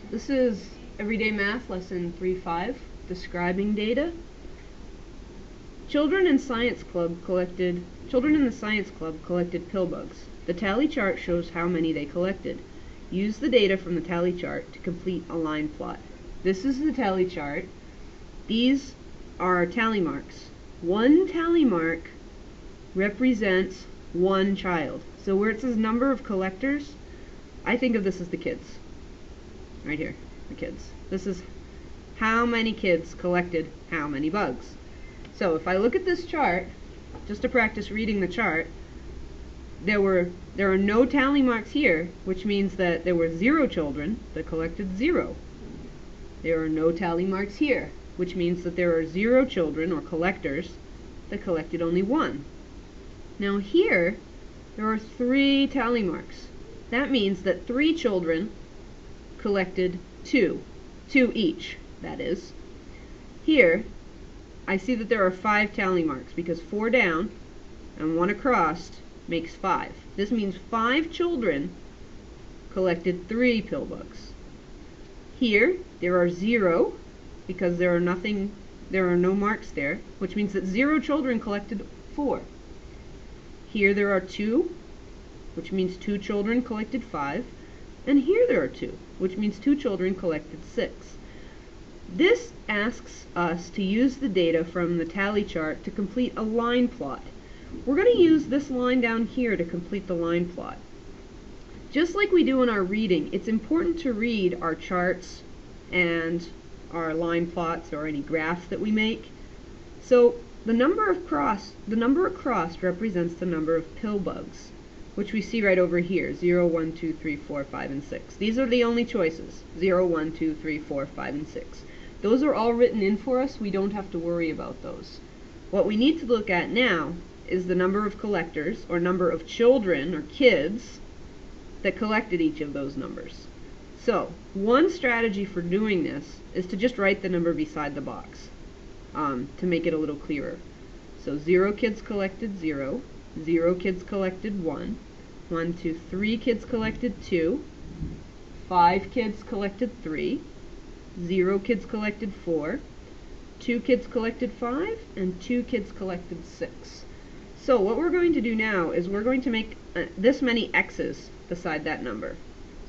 This is Everyday Math Lesson 3.5, Describing Data. Children in the Science Club collected pill bugs. The tally chart shows how many they collected. Use the data from the tally chart to complete a line plot. This is the tally chart. These are tally marks. One tally mark represents one child. So where it says number of collectors, I think of this as the kids. Right here, the kids. This is how many kids collected how many bugs. So if I look at this chart, just to practice reading the chart, there are no tally marks here, which means that there were 0 children that collected 0. There are no tally marks here, which means that there are 0 children or collectors that collected only 1. Now here, there are 3 tally marks. That means that 3 children collected 2 each, that is. Here, I see that there are 5 tally marks because 4 down and 1 across makes 5. This means 5 children collected 3 pill bugs. Here, there are 0 because there are no marks there, which means that 0 children collected 4. Here there are 2, which means 2 children collected 5. And here there are 2, which means 2 children collected 6. This asks us to use the data from the tally chart to complete a line plot. We're going to use this line down here to complete the line plot. Just like we do in our reading, it's important to read our charts and our line plots or any graphs that we make. So the number across represents the number of pill bugs, which we see right over here, 0, 1, 2, 3, 4, 5, and 6. These are the only choices, 0, 1, 2, 3, 4, 5, and 6. Those are all written in for us. We don't have to worry about those. What we need to look at now is the number of collectors, or number of children, or kids, that collected each of those numbers. So, one strategy for doing this is to just write the number beside the box to make it a little clearer. So 0 kids collected 0, 0 kids collected 1, 1, 2, 3 kids collected 2, 5 kids collected 3, 0 kids collected 4, 2 kids collected 5, and 2 kids collected 6. So what we're going to do now is we're going to make this many x's beside that number.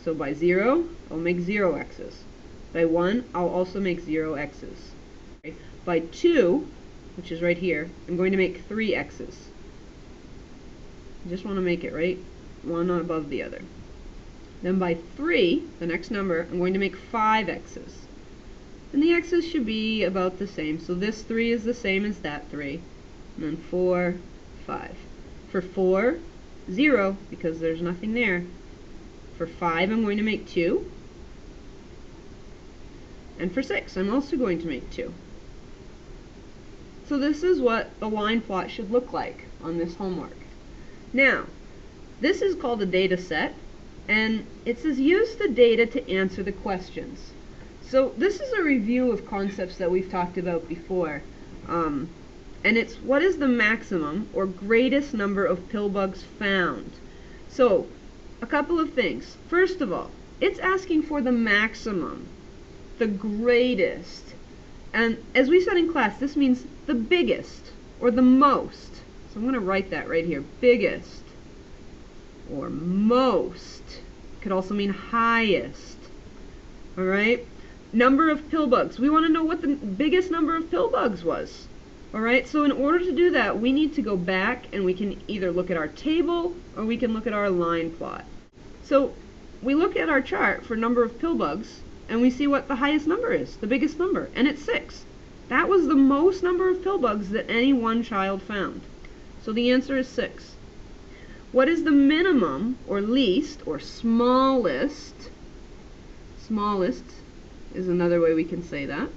So by 0, I'll make 0 x's. By 1, I'll also make 0 x's. Okay. By 2, which is right here, I'm going to make 3 x's. I just want to make it right, one above the other. Then by 3, the next number, I'm going to make 5 x's. And the x's should be about the same. So this 3 is the same as that 3. And then 4, 5. For 4, 0, because there's nothing there. For 5, I'm going to make 2. And for 6, I'm also going to make 2. So this is what a line plot should look like on this homework. Now, this is called a data set, and it says use the data to answer the questions. So this is a review of concepts that we've talked about before, and it's what is the maximum or greatest number of pill bugs found. So a couple of things. First of all, it's asking for the maximum, the greatest, and as we said in class, this means the biggest or the most. So I'm going to write that right here, biggest or most. Could also mean highest. Alright? Number of pill bugs. We want to know what the biggest number of pill bugs was. Alright, so in order to do that, we need to go back and we can either look at our table or we can look at our line plot. So we look at our chart for number of pill bugs and we see what the highest number is, the biggest number, and it's 6. That was the most number of pill bugs that any one child found. So the answer is 6. What is the minimum or least or smallest? Smallest is another way we can say that.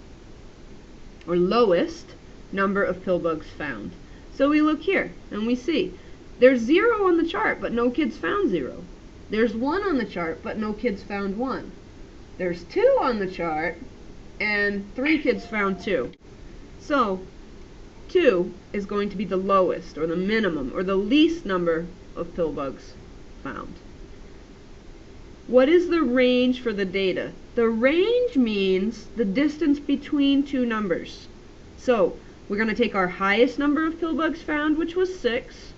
Or lowest number of pill bugs found. So we look here and we see there's 0 on the chart but no kids found 0. There's 1 on the chart but no kids found 1. There's 2 on the chart and 3 kids found 2. So 2 is going to be the lowest or the minimum or the least number of pill bugs found. What is the range for the data? The range means the distance between two numbers. So we're going to take our highest number of pill bugs found, which was 6,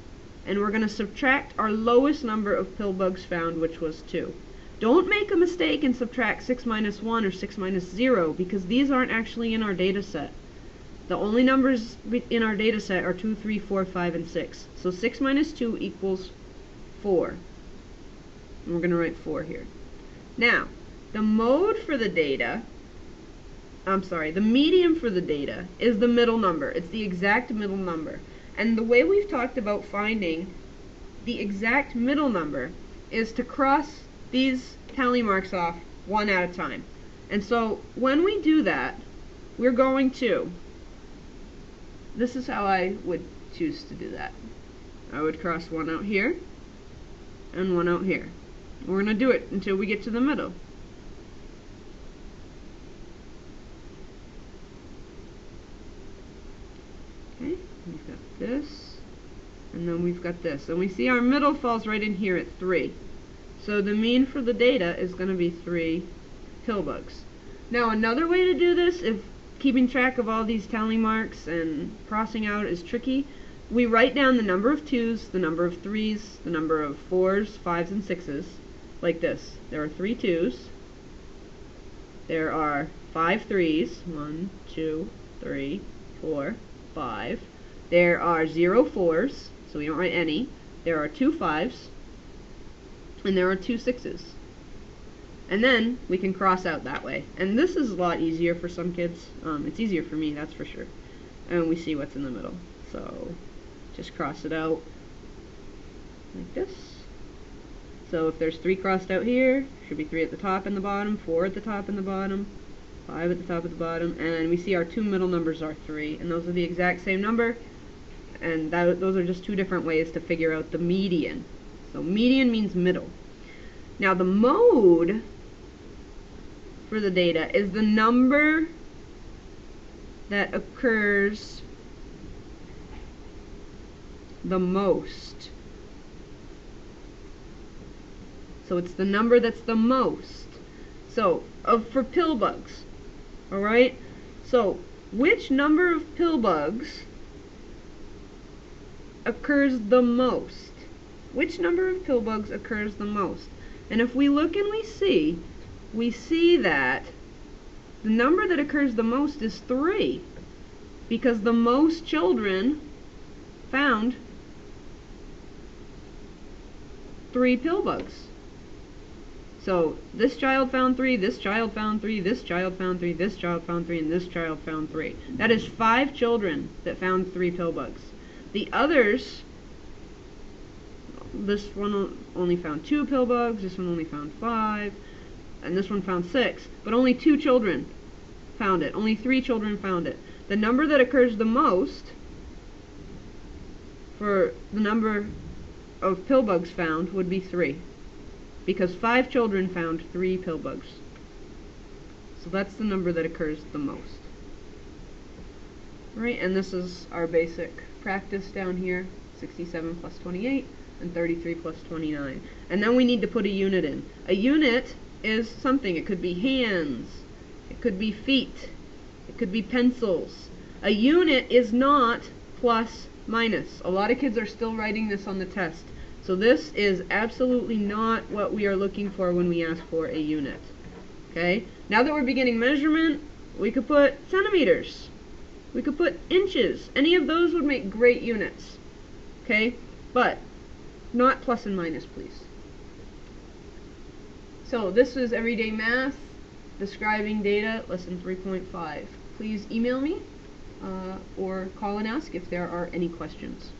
and we're going to subtract our lowest number of pill bugs found, which was 2. Don't make a mistake and subtract 6 minus 1 or 6 minus 0, because these aren't actually in our data set. The only numbers in our data set are 2, 3, 4, 5, and 6. So 6 minus 2 equals 4. And we're going to write 4 here. Now, the mode for the data, the median for the data is the middle number. It's the exact middle number. And the way we've talked about finding the exact middle number is to cross these tally marks off one at a time. And so when we do that, we're going to, this is how I would choose to do that. I would cross one out here and one out here. We're going to do it until we get to the middle. Okay, we've got this, and then we've got this. And we see our middle falls right in here at 3. So the mean for the data is going to be 3 pill bugs. Now another way to do this, if keeping track of all these tally marks and crossing out is tricky, we write down the number of 2s, the number of 3s, the number of 4s, 5s, and 6s, like this. There are 3 2s, there are 5 3s, 1, 2, 3, 4, 5. There are 0 4s, so we don't write any. There are 2 5s, and there are 2 6s. And then we can cross out that way. And this is a lot easier for some kids. It's easier for me, that's for sure. And we see what's in the middle. So just cross it out like this. So if there's 3 crossed out here, should be 3 at the top and the bottom, 4 at the top and the bottom, 5 at the top and the bottom, and we see our 2 middle numbers are 3, and those are the exact same number, and those are just 2 different ways to figure out the median. So median means middle. Now the mode for the data is the number that occurs the most. So it's the number that's the most. So for pill bugs, alright? So which number of pill bugs occurs the most? Which number of pill bugs occurs the most? And if we look and we see that the number that occurs the most is 3, because the most children found 3 pill bugs. So this child found 3, this child found 3, this child found 3, this child found 3, and this child found 3. That is 5 children that found 3 pill bugs. The others, this one only found 2 pill bugs, this one only found 5, and this one found 6, but only 2 children found it. Only 3 children found it. The number that occurs the most for the number of pill bugs found would be 3, because 5 children found 3 pill bugs. So that's the number that occurs the most. Right, and this is our basic practice down here, 67 plus 28, and 33 plus 29. And then we need to put a unit in. A unit is something. It could be hands, it could be feet, it could be pencils. A unit is not plus minus. A lot of kids are still writing this on the test. So this is absolutely not what we are looking for when we ask for a unit. Okay? Now that we're beginning measurement, we could put centimeters. We could put inches. Any of those would make great units. Okay? But not plus and minus, please. So this is Everyday Math, Describing Data, Lesson 3.5. Please email me or call and ask if there are any questions.